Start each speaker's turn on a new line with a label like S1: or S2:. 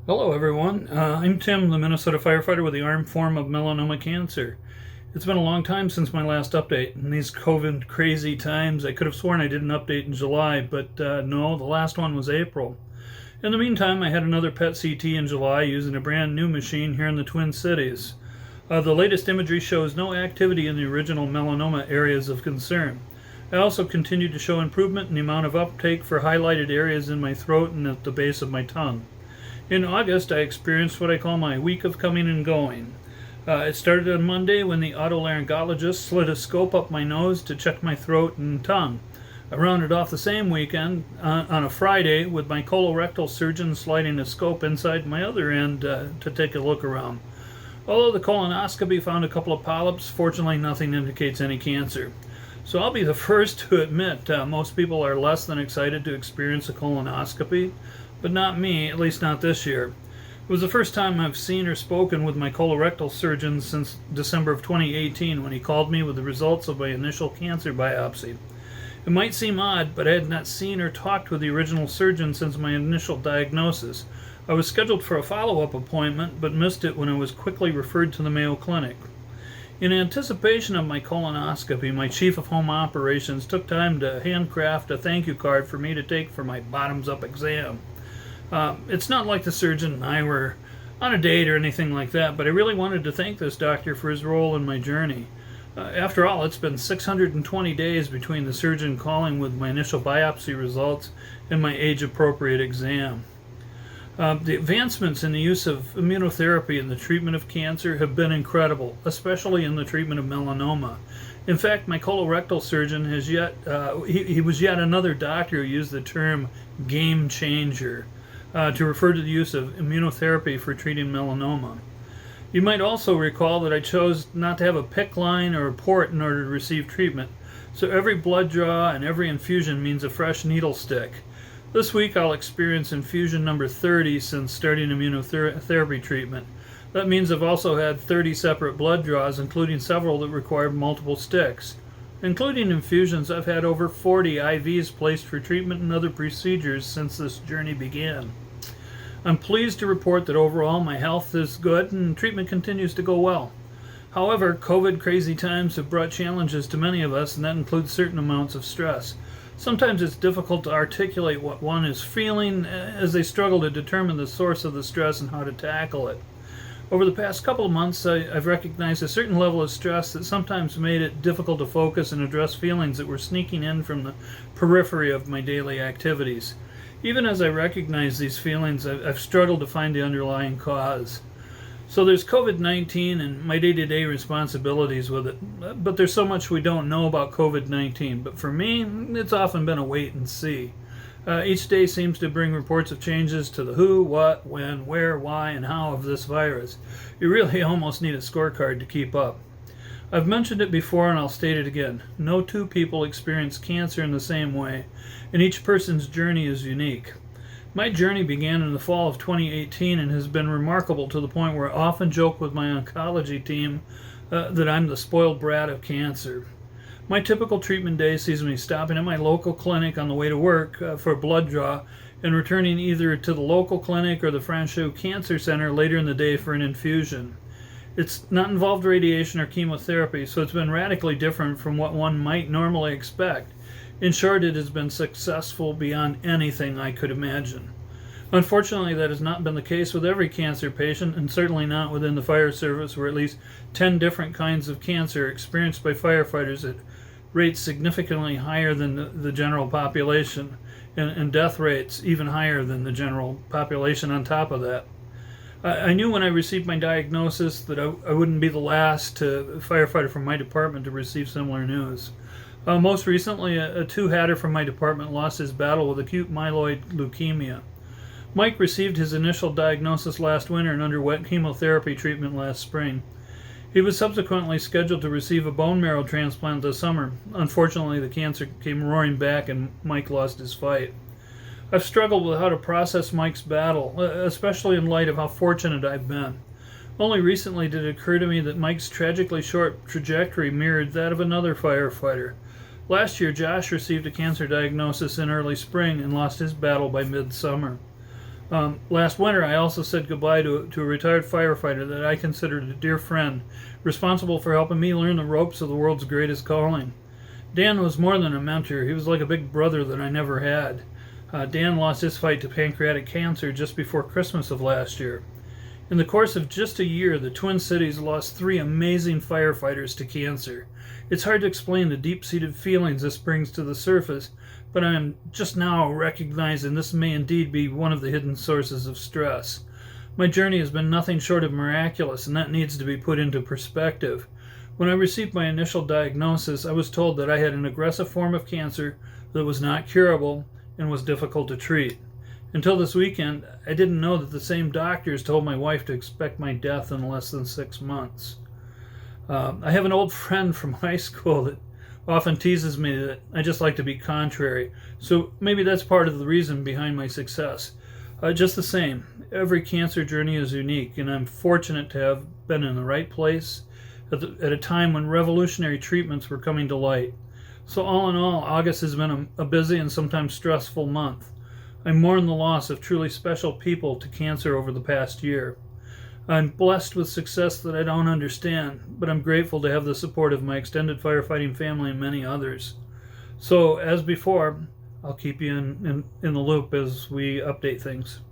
S1: Hello, everyone. I'm Tim, the Minnesota firefighter with the armed form of melanoma cancer. It's been a long time since my last update. In these COVID crazy times, I could have sworn I did an update in July, but no, the last one was April. In the meantime, I had another PET CT in July using a brand new machine here in the Twin Cities. The latest imagery shows no activity in the original melanoma areas of concern. I also continued to show improvement in the amount of uptake for highlighted areas in my throat and at the base of my tongue. In August, I experienced what I call my week of coming and going. It started on Monday when the otolaryngologist slid a scope up my nose to check my throat and tongue. I rounded off the same weekend on a Friday with my colorectal surgeon sliding a scope inside my other end to take a look around. Although the colonoscopy found a couple of polyps, fortunately nothing indicates any cancer. So I'll be the first to admit most people are less than excited to experience a colonoscopy, but not me, at least not this year. It was the first time I've seen or spoken with my colorectal surgeon since December of 2018 when he called me with the results of my initial cancer biopsy. It might seem odd, but I had not seen or talked with the original surgeon since my initial diagnosis. I was scheduled for a follow-up appointment, but missed it when I was quickly referred to the Mayo Clinic. In anticipation of my colonoscopy, my chief of home operations took time to handcraft a thank you card for me to take for my bottoms-up exam. It's not like the surgeon and I were on a date or anything like that, but I really wanted to thank this doctor for his role in my journey. After all, it's been 620 days between the surgeon calling with my initial biopsy results and my age-appropriate exam. The advancements in the use of immunotherapy in the treatment of cancer have been incredible, especially in the treatment of melanoma. In fact, my colorectal surgeon has he was yet another doctor who used the term game changer to refer to the use of immunotherapy for treating melanoma. You might also recall that I chose not to have a PICC line or a port in order to receive treatment, so every blood draw and every infusion means a fresh needle stick. This week I'll experience infusion number 30 since starting immunotherapy treatment. That means I've also had 30 separate blood draws, including several that required multiple sticks. Including infusions, I've had over 40 I.V.s placed for treatment and other procedures since this journey began. I'm pleased to report that overall my health is good and treatment continues to go well. However, COVID crazy times have brought challenges to many of us, and that includes certain amounts of stress. Sometimes it's difficult to articulate what one is feeling as they struggle to determine the source of the stress and how to tackle it. Over the past couple of months, I've recognized a certain level of stress that sometimes made it difficult to focus and address feelings that were sneaking in from the periphery of my daily activities. Even as I recognize these feelings, I've struggled to find the underlying cause. So there's COVID-19 and my day-to-day responsibilities with it, but there's so much we don't know about COVID-19. But for me, it's often been a wait and see. Each day seems to bring reports of changes to the who, what, when, where, why, and how of this virus. You really almost need a scorecard to keep up. I've mentioned it before and I'll state it again. No two people experience cancer in the same way, and each person's journey is unique. My journey began in the fall of 2018 and has been remarkable to the point where I often joke with my oncology team that I'm the spoiled brat of cancer. My typical treatment day sees me stopping at my local clinic on the way to work for a blood draw and returning either to the local clinic or the Franchot Cancer Center later in the day for an infusion. It's not involved radiation or chemotherapy, so it's been radically different from what one might normally expect. In short, it has been successful beyond anything I could imagine. Unfortunately, that has not been the case with every cancer patient, and certainly not within the fire service, where at least 10 different kinds of cancer are experienced by firefighters at rates significantly higher than the general population, and death rates even higher than the general population on top of that. I knew when I received my diagnosis that I wouldn't be the last firefighter from my department to receive similar news. Most recently, a two-hatter from my department lost his battle with acute myeloid leukemia. Mike received his initial diagnosis last winter and underwent chemotherapy treatment last spring. He was subsequently scheduled to receive a bone marrow transplant this summer. Unfortunately, the cancer came roaring back and Mike lost his fight. I've struggled with how to process Mike's battle, especially in light of how fortunate I've been. Only recently did it occur to me that Mike's tragically short trajectory mirrored that of another firefighter. Last year, Josh received a cancer diagnosis in early spring and lost his battle by midsummer. Last winter, I also said goodbye to a retired firefighter that I considered a dear friend, responsible for helping me learn the ropes of the world's greatest calling. Dan was more than a mentor. He was like a big brother that I never had. Dan lost his fight to pancreatic cancer just before Christmas of last year. In the course of just a year, the Twin Cities lost 3 amazing firefighters to cancer. It's hard to explain the deep-seated feelings this brings to the surface, but I am just now recognizing this may indeed be one of the hidden sources of stress. My journey has been nothing short of miraculous, and that needs to be put into perspective. When I received my initial diagnosis, I was told that I had an aggressive form of cancer that was not curable and was difficult to treat. Until this weekend, I didn't know that the same doctors told my wife to expect my death in less than 6 months. I have an old friend from high school that often teases me that I just like to be contrary, so maybe that's part of the reason behind my success. Just the same, every cancer journey is unique, and I'm fortunate to have been in the right place at a time when revolutionary treatments were coming to light. So all in all, August has been a busy and sometimes stressful month. I mourn the loss of truly special people to cancer over the past year. I'm blessed with success that I don't understand, but I'm grateful to have the support of my extended firefighting family and many others. So, as before, I'll keep you in the loop as we update things.